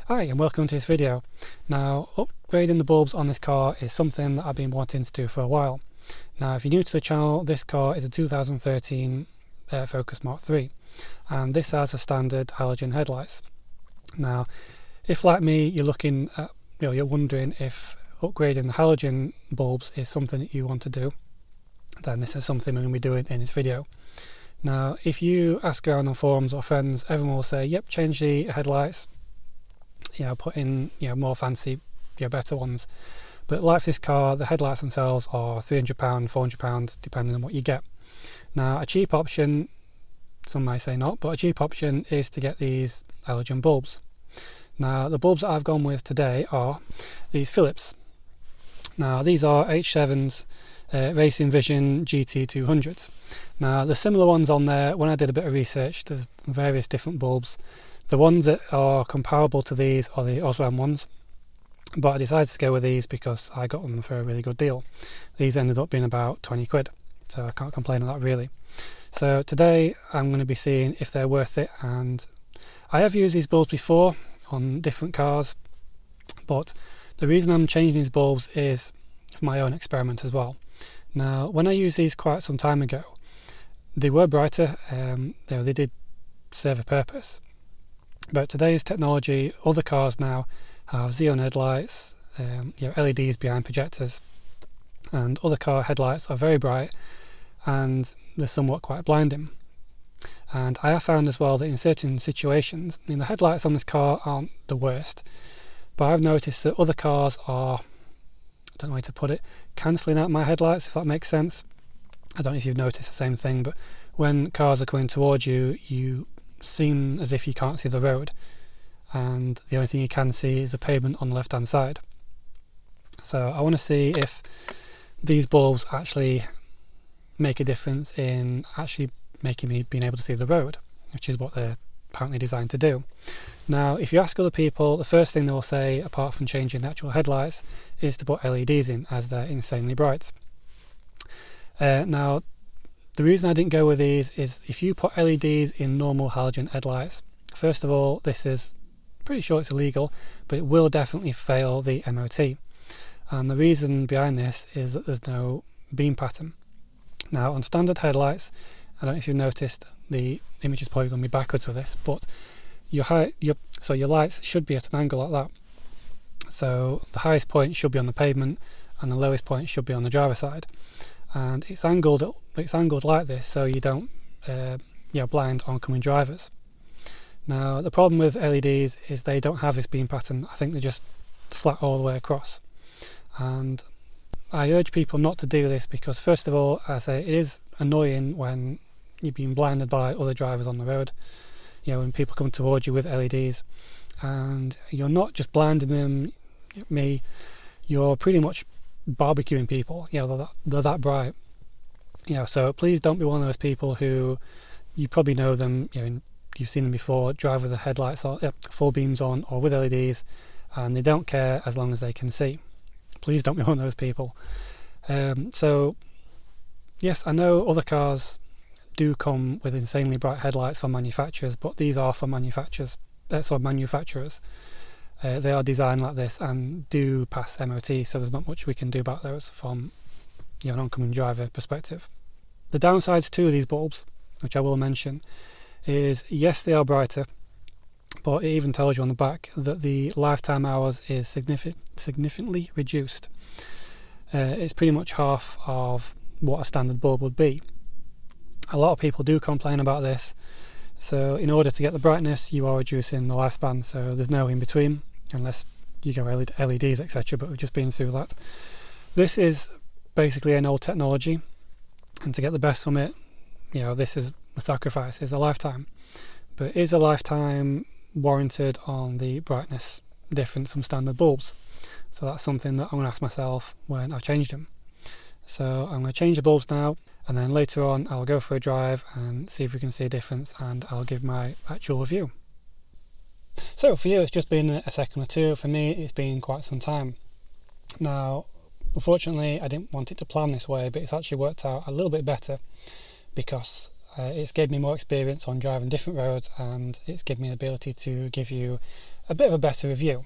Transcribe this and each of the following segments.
Hi and welcome to this video. Now, upgrading the bulbs on this car is something that I've been wanting to do for a while. Now, if you're new to the channel, this car is a 2013 Focus Mark III, and this has a standard halogen headlights. Now, if like me, you're looking at, you're wondering if upgrading the halogen bulbs is something that you want to do, then this is something we're going to be doing in this video. Now, if you ask around on forums or friends, everyone will say, yep, change the headlights, put in more fancy, better ones. But like this car, the headlights themselves are £300, £400, depending on what you get. Now, a cheap option, some may say not, but a cheap option is to get these halogen bulbs. Now, the bulbs that I've gone with today are these Philips. Now, these are H7's Racing Vision GT200s. Now, there's similar ones on there. When I did a bit of research, there's various different bulbs. The ones that are comparable to these are the Osram ones, but I decided to go with these because I got them for a really good deal. These ended up being about 20 quid, so I can't complain on that really. So today I'm going to be seeing if they're worth it, and I have used these bulbs before on different cars, but the reason I'm changing these bulbs is for my own experiment as well. Now, when I used these quite some time ago, they were brighter, they did serve a purpose. But today's technology, other cars now have xenon headlights, LEDs behind projectors, and other car headlights are very bright and they're somewhat quite blinding. And I have found as well that in certain situations, the headlights on this car aren't the worst, but I've noticed that other cars are, I don't know how to put it, cancelling out my headlights, if that makes sense. I don't know if you've noticed the same thing, but when cars are coming towards you, you seem as if you can't see the road, and the only thing you can see is the pavement on the left hand side. So I want to see if these bulbs actually make a difference in actually making me being able to see the road, which is what they're apparently designed to do. Now, if you ask other people, the first thing they'll say, apart from changing the actual headlights, is to put LEDs in, as they're insanely bright. Now, the reason I didn't go with these is if you put LEDs in normal halogen headlights, first of all, this is pretty sure it's illegal, but it will definitely fail the MOT. And the reason behind this is that there's no beam pattern. Now, on standard headlights, I don't know if you've noticed, the image is probably going to be backwards with this, but your lights should be at an angle like that. So the highest point should be on the pavement and the lowest point should be on the driver's side. And it's angled like this so you don't blind oncoming drivers. Now, the problem with LEDs is they don't have this beam pattern. I think they're just flat all the way across, and I urge people not to do this because, first of all, I say it is annoying when you're being blinded by other drivers on the road, when people come towards you with LEDs, and you're not just blinding them, you're pretty much barbecuing people. They're that bright. So please don't be one of those people who, you probably know them, you've seen them before, drive with the headlights on, full beams on, or with LEDs, and they don't care as long as they can see. Please don't be one of those people. So yes, I know other cars do come with insanely bright headlights from manufacturers, but these are from manufacturers. They are designed like this and do pass MOT, so there's not much we can do about those from an oncoming driver perspective. The downsides to these bulbs, which I will mention, is yes, they are brighter, but it even tells you on the back that the lifetime hours is significantly reduced. It's pretty much half of what a standard bulb would be. A lot of people do complain about this. So in order to get the brightness, you are reducing the lifespan, so there's no in between unless you go LEDs, etc., but we've just been through that. This is basically an old technology, and to get the best from it, this is a sacrifice, is a lifetime. But is a lifetime warranted on the brightness difference from standard bulbs? So that's something that I'm going to ask myself when I've changed them. So I'm going to change the bulbs now, and then later on I'll go for a drive and see if we can see a difference, and I'll give my actual review. So for you it's just been a second or two, for me it's been quite some time. Now, unfortunately I didn't want it to plan this way, but it's actually worked out a little bit better because it's given me more experience on driving different roads, and it's given me the ability to give you a bit of a better review.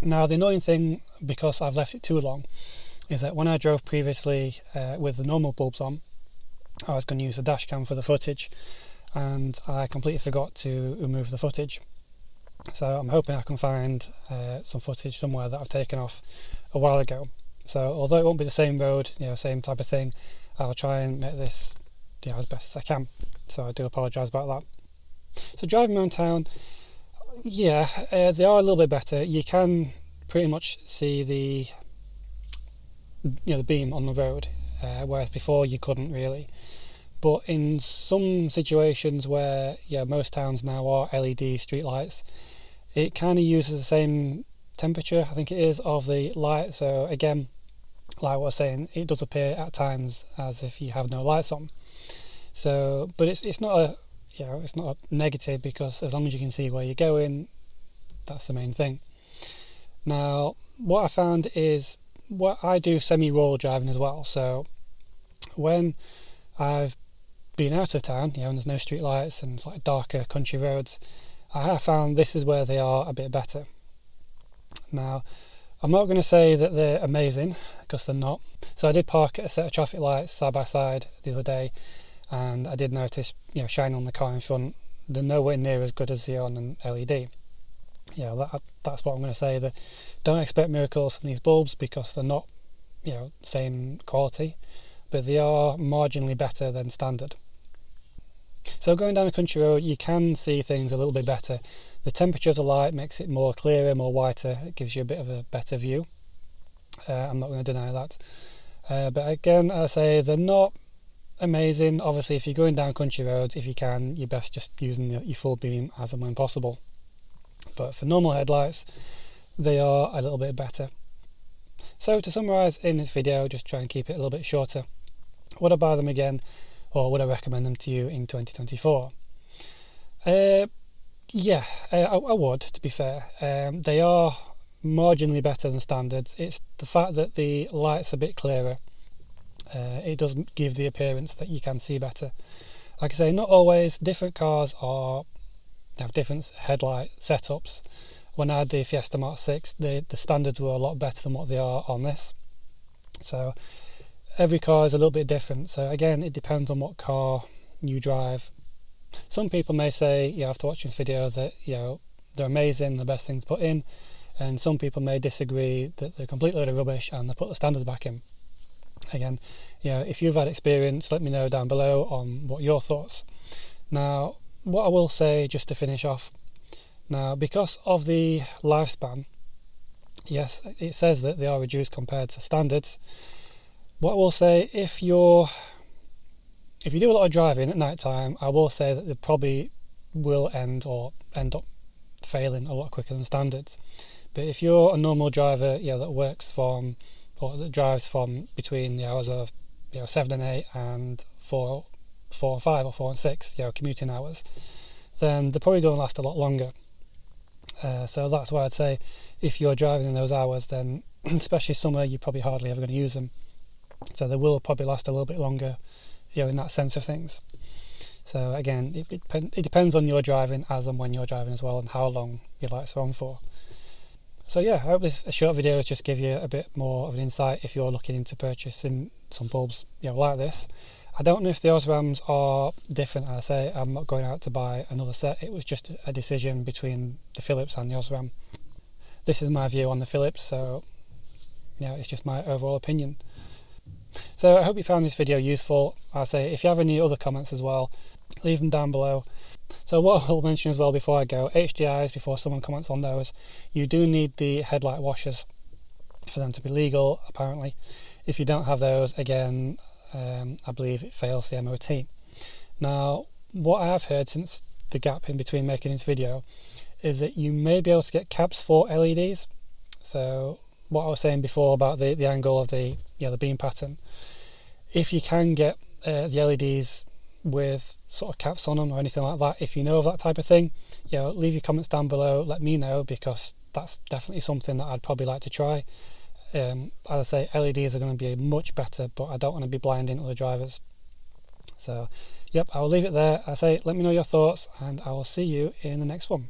Now the annoying thing, because I've left it too long, is that when I drove previously with the normal bulbs on, I was going to use the dash cam for the footage, and I completely forgot to remove the footage. So I'm hoping I can find some footage somewhere that I've taken off a while ago. So although it won't be the same road, same type of thing, I'll try and make this as best as I can. So I do apologise about that. So driving around town, they are a little bit better. You can pretty much see the beam on the road, whereas before you couldn't really. But in some situations where most towns now are LED street lights, it kind of uses the same temperature, I think it is, of the light. So again, like what I was saying, it does appear at times as if you have no lights on. So, but it's not a it's not a negative, because as long as you can see where you're going, that's the main thing. Now, what I found is, I do semi-rural driving as well. So when I've been out of town, and there's no street lights and it's like darker country roads, I have found this is where they are a bit better. Now, I'm not going to say that they're amazing, because they're not. So I did park at a set of traffic lights side by side the other day, and I did notice, shining on the car in front, they're nowhere near as good as they are on an LED. That's what I'm going to say. That don't expect miracles from these bulbs, because they're not, same quality, but they are marginally better than standard. So going down a country road, you can see things a little bit better. The temperature of the light makes it more clearer, more whiter. It gives you a bit of a better view. I'm not going to deny that. But again, I say they're not amazing. Obviously, if you're going down country roads, if you can, you're best just using your full beam as and when possible. But for normal headlights, they are a little bit better. So to summarise in this video, just try and keep it a little bit shorter. Would I buy them again, or would I recommend them to you in 2024? I would, to be fair. They are marginally better than standards. It's the fact that the light's a bit clearer. It doesn't give the appearance that you can see better. Like I say, not always. Different cars have different headlight setups. When I had the Fiesta Mark 6, the standards were a lot better than what they are on this. So every car is a little bit different. So again, it depends on what car you drive. Some people may say, after watching this video, that they're amazing, the best thing to put in, and some people may disagree, that they're a complete load of rubbish and they put the standards back in. Again, if you've had experience, let me know down below on what your thoughts. Now, what I will say, just to finish off, now because of the lifespan, yes, it says that they are reduced compared to standards. What I will say, if you do a lot of driving at night time, I will say that they probably will end up failing a lot quicker than standards. But if you're a normal driver, that works from, or that drives from between the hours of 7 and 8 and 4 and 5 or 4 and 6, commuting hours, then they're probably going to last a lot longer. So that's why I'd say, if you're driving in those hours, then especially summer, you're probably hardly ever going to use them. So they will probably last a little bit longer, in that sense of things. So again, it depends on your driving as and when you're driving as well, and how long your lights are on for. So I hope this short video has just give you a bit more of an insight if you're looking into purchasing some bulbs like this. I don't know if the Osrams are different. I say I'm not going out to buy another set. It was just a decision between the Philips and the Osram. This is my view on the Philips, so it's just my overall opinion. So I hope you found this video useful. I say, if you have any other comments as well, leave them down below. So what I'll mention as well before I go, HDIs, before someone comments on those, you do need the headlight washers for them to be legal, apparently. If you don't have those, again, I believe it fails the MOT. Now, what I have heard since the gap in between making this video is that you may be able to get caps for LEDs. So what I was saying before about the angle of the beam pattern, if you can get the LEDs with sort of caps on them or anything like that, if you know of that type of thing, leave your comments down below, let me know, because that's definitely something that I'd probably like to try. As I say, LEDs are going to be much better, but I don't want to be blinding other drivers. So Yep, I will leave it there. I say, let me know your thoughts, and I will see you in the next one.